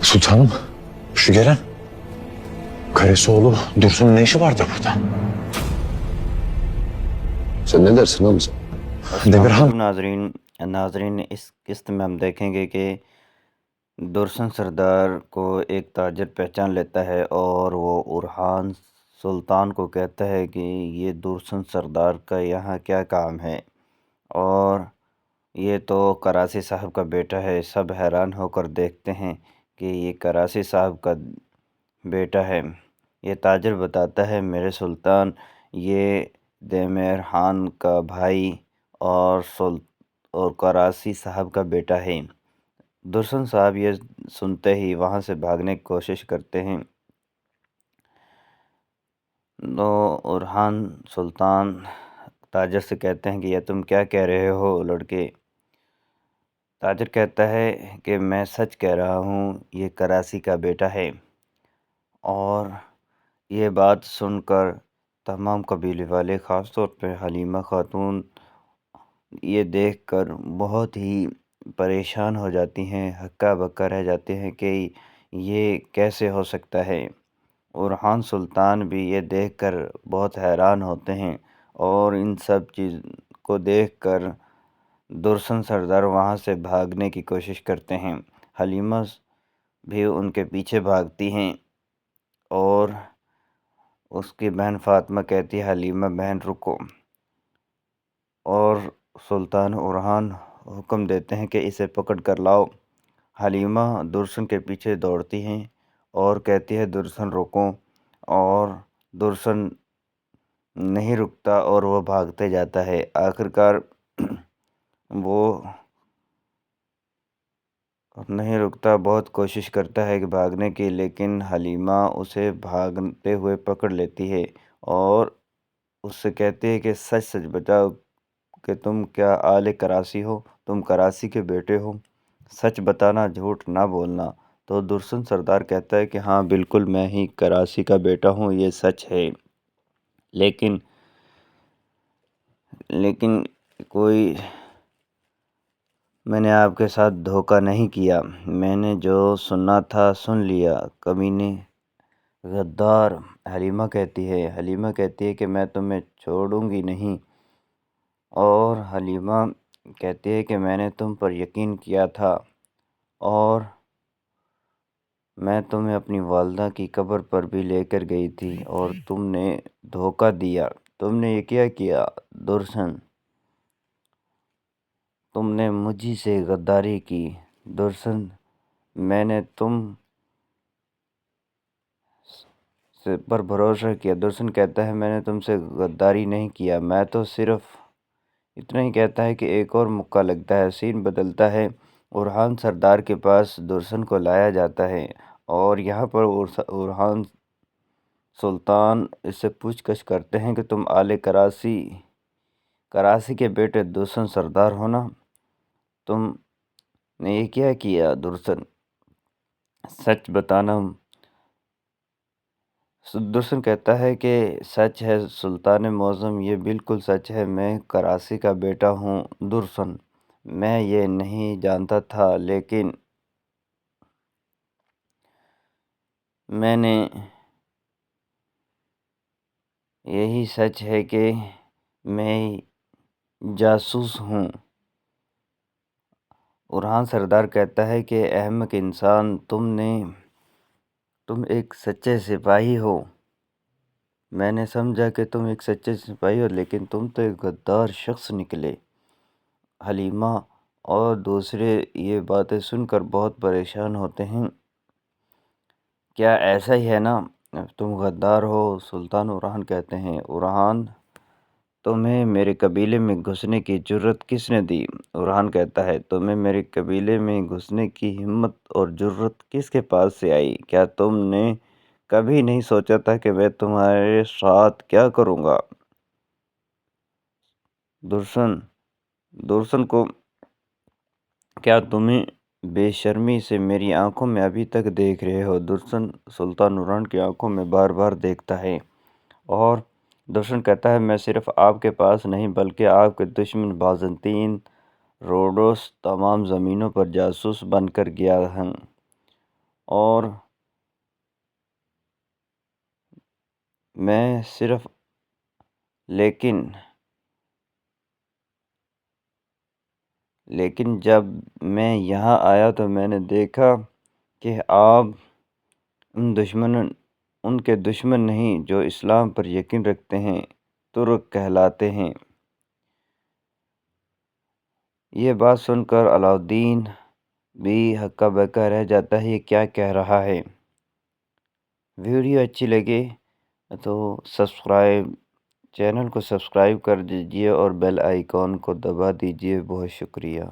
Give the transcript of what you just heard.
Sultanım, şu gelen Karesoğlu Dursun'un ne işi vardı burada? Sen ne dersin Hamza? Demirhan नाजरीन नाजरीन इस किस्त में हम देखेंगे कि दुर्सन सरदार को एक ताजर पहचान लेता है और वो उरहान सुल्तान को कहता है कि ये दुर्सन सरदार का यहाँ क्या काम है, और ये तो करासी साहब का बेटा है। सब हैरान होकर देखते हैं कि ये करासी साहब का बेटा है। ये ताजर बताता है, मेरे सुल्तान, ये देमेर खान का भाई और करासी साहब का बेटा है। दुर्सन साहब ये सुनते ही वहाँ से भागने की कोशिश करते हैं। तो उरहान सुल्तान ताजर से कहते हैं कि ये तुम क्या कह रहे हो लड़के। ताजर कहता है कि मैं सच कह रहा हूँ, ये करासी का बेटा है। और ये बात सुनकर तमाम कबीले वाले, ख़ास तौर पे हलीमा खातून, ये देखकर बहुत ही परेशान हो जाती हैं, हक्का बक्का रह जाते हैं कि ये कैसे हो सकता है। उरहान सुल्तान भी ये देखकर बहुत हैरान होते हैं और इन सब चीज़ को देखकर दुर्सन सरदार वहाँ से भागने की कोशिश करते हैं। हलीमा भी उनके पीछे भागती हैं और उसकी बहन फातिमा कहती है, हलीमा बहन रुको। और सुल्तान उरहान हुक्म देते हैं कि इसे पकड़ कर लाओ। हलीमा दुर्सन के पीछे दौड़ती हैं और कहती है, दुर्सन रुको। और दुर्सन नहीं रुकता और वो भागते जाता है। आखिरकार वो नहीं रुकता, बहुत कोशिश करता है कि भागने की, लेकिन हलीमा उसे भागते हुए पकड़ लेती है और उससे कहती है कि सच सच बताओ कि तुम क्या आले करासी हो, तुम करासी के बेटे हो, सच बताना, झूठ ना बोलना। तो दुर्सन सरदार कहता है कि हाँ बिल्कुल मैं ही करासी का बेटा हूँ, ये सच है। लेकिन कोई मैंने आपके साथ धोखा नहीं किया, मैंने जो सुनना था सुन लिया। कमीने, गद्दार। हलीमा कहती है कि मैं तुम्हें छोड़ूंगी नहीं। और हलीमा कहती है कि मैंने तुम पर यकीन किया था और मैं तुम्हें अपनी वालदा की कब्र पर भी लेकर गई थी और तुमने धोखा दिया। तुमने ये क्या किया दुर्सन? तुमने मुझी से गद्दारी की दुर्सन। मैंने तुम से पर भरोसा किया। दुर्सन कहता है, मैंने तुमसे गद्दारी नहीं किया, मैं तो सिर्फ इतना ही कहता है कि एक और मुक्का लगता है। सीन बदलता है। उरहान सरदार के पास दुर्सन को लाया जाता है और यहाँ पर उरहान सुल्तान इससे पूछताछ करते हैं कि तुम आले करासी के बेटे दुर्सन सरदार हो ना? तुमने ये क्या किया दुर्सन? सच बताना। दुर्सन कहता है कि सच है सुल्तान मौज़म, ये बिल्कुल सच है, मैं करासी का बेटा हूँ दुर्सन। मैं ये नहीं जानता था, लेकिन मैंने यही सच है कि मैं जासूस हूँ। उरहान सरदार कहता है कि अहमक इंसान, तुम एक सच्चे सिपाही हो। मैंने समझा कि तुम एक सच्चे सिपाही हो, लेकिन तुम तो एक गद्दार शख्स निकले। हलीमा और दूसरे ये बातें सुनकर बहुत परेशान होते हैं। क्या ऐसा ही है ना? तुम गद्दार हो? सुल्तान उरहान कहते हैं, उरहान, तुम्हें मेरे कबीले में घुसने की जुर्रत किसने दी? उरहान कहता है, तुम्हें मेरे कबीले में घुसने की हिम्मत और जुर्रत किसके पास से आई? क्या तुमने कभी नहीं सोचा था कि मैं तुम्हारे साथ क्या करूँगा? दुर्सन को, क्या तुम्हें बेशर्मी से मेरी आंखों में अभी तक देख रहे हो? दुर्सन सुल्तान उरहान की आंखों में बार बार देखता है और दुर्सन कहता है, मैं सिर्फ आपके पास नहीं बल्कि आपके दुश्मन बाज़ंतीन, रोडोस, तमाम ज़मीनों पर जासूस बनकर गया हूँ। اور میں صرف لیکن جب میں یہاں آیا تو میں نے دیکھا کہ آپ ان کے دشمن نہیں جو اسلام پر یقین رکھتے ہیں ترک کہلاتے ہیں۔ یہ بات سن کر علاؤدین بھی ہکا بکا رہ جاتا ہے، یہ کیا کہہ رہا ہے۔ ویڈیو اچھی لگے تو چینل کو سبسکرائب کر دیجئے اور بیل آئیکن کو دبا دیجئے۔ بہت شکریہ۔